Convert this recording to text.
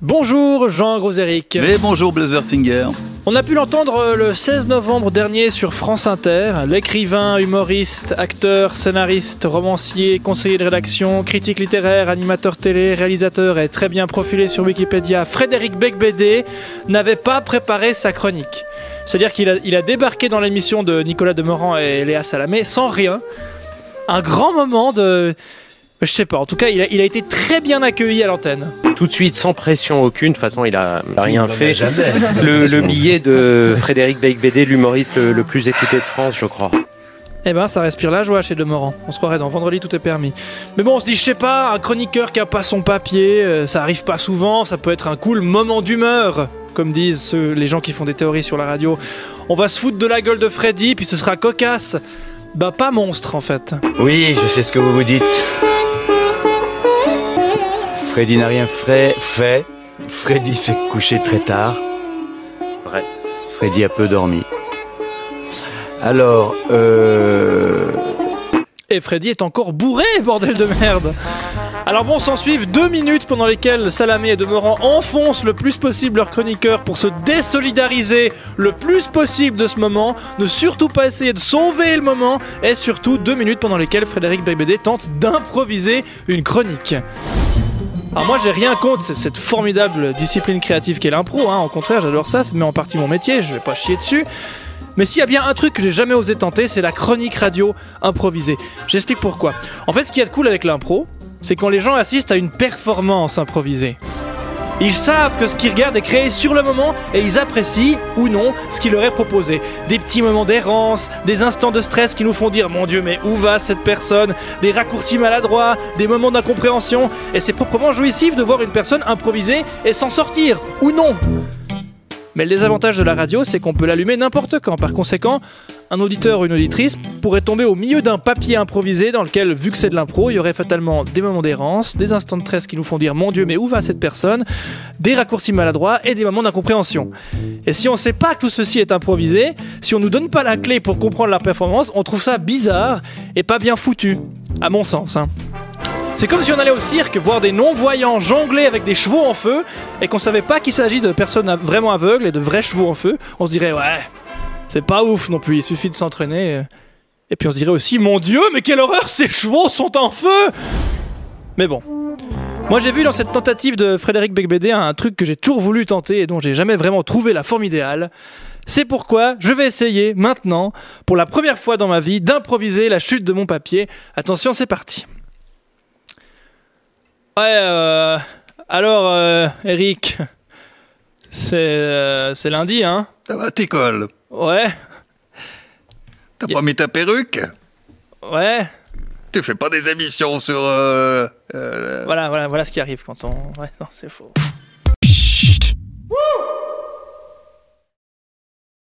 Bonjour Jean Gros-Éric. Mais bonjour Blaise Versinger. On a pu l'entendre le 16 novembre dernier sur France Inter. L'écrivain, humoriste, acteur, scénariste, romancier, conseiller de rédaction, critique littéraire, animateur télé, réalisateur et très bien profilé sur Wikipédia, Frédéric Becbédé n'avait pas préparé sa chronique. C'est-à-dire qu'il a débarqué dans l'émission de Nicolas Demorand et Léa Salamé sans rien. Un grand moment de... Je sais pas, en tout cas, il a été très bien accueilli à l'antenne. Tout de suite, sans pression aucune, de toute façon, il a rien fait. Le billet de Frédéric Becbédé, l'humoriste le plus écouté de France, je crois. Eh ben, ça respire la joie chez Demorand. On se croirait dans Vendredi, tout est permis. Mais bon, on se dit, je sais pas, un chroniqueur qui a pas son papier, ça arrive pas souvent, ça peut être un cool moment d'humeur, comme disent les gens qui font des théories sur la radio. On va se foutre de la gueule de Freddy, puis ce sera cocasse. Bah, pas monstre, en fait. Oui, je sais ce que vous vous dites. Freddy n'a rien fait. Freddy s'est couché très tard. Vrai. Freddy a peu dormi. Alors, Et Freddy est encore bourré, bordel de merde. Alors bon, s'en suivent 2 minutes pendant lesquelles Salamé et Demorand enfoncent le plus possible leurs chroniqueurs pour se désolidariser le plus possible de ce moment, ne surtout pas essayer de sauver le moment, et surtout 2 minutes pendant lesquelles Frédéric Becbédé tente d'improviser une chronique. Alors moi j'ai rien contre cette formidable discipline créative qu'est l'impro, hein. Au contraire j'adore ça, c'est même en partie mon métier, je vais pas chier dessus. Mais s'il y a bien un truc que j'ai jamais osé tenter, c'est la chronique radio improvisée. J'explique pourquoi. En fait ce qu'il y a de cool avec l'impro, c'est quand les gens assistent à une performance improvisée. Ils savent que ce qu'ils regardent est créé sur le moment et ils apprécient, ou non, ce qui leur est proposé. Des petits moments d'errance, des instants de stress qui nous font dire « Mon Dieu, mais où va cette personne ?» Des raccourcis maladroits, des moments d'incompréhension. Et c'est proprement jouissif de voir une personne improviser et s'en sortir, ou non. Mais le désavantage de la radio, c'est qu'on peut l'allumer n'importe quand. Par conséquent, un auditeur ou une auditrice pourrait tomber au milieu d'un papier improvisé dans lequel, vu que c'est de l'impro, il y aurait fatalement des moments d'errance, des instants de stress qui nous font dire « Mon Dieu, mais où va cette personne ?» des raccourcis maladroits et des moments d'incompréhension. Et si on ne sait pas que tout ceci est improvisé, si on ne nous donne pas la clé pour comprendre la performance, on trouve ça bizarre et pas bien foutu, à mon sens, hein. C'est comme si on allait au cirque voir des non-voyants jongler avec des chevaux en feu et qu'on savait pas qu'il s'agit de personnes vraiment aveugles et de vrais chevaux en feu. On se dirait ouais, c'est pas ouf non plus, il suffit de s'entraîner. Et puis on se dirait aussi mon Dieu, mais quelle horreur, ces chevaux sont en feu. Mais bon, moi j'ai vu dans cette tentative de Frédéric Becbédé un truc que j'ai toujours voulu tenter et dont j'ai jamais vraiment trouvé la forme idéale. C'est pourquoi je vais essayer maintenant, pour la première fois dans ma vie, d'improviser la chute de mon papier. Attention, c'est parti. Ouais, alors, Eric, c'est lundi, hein? Ça va, t'école? Ouais. T'as pas mis ta perruque? Ouais. Tu fais pas des émissions sur... Voilà ce qui arrive quand on... Ouais, non, c'est faux.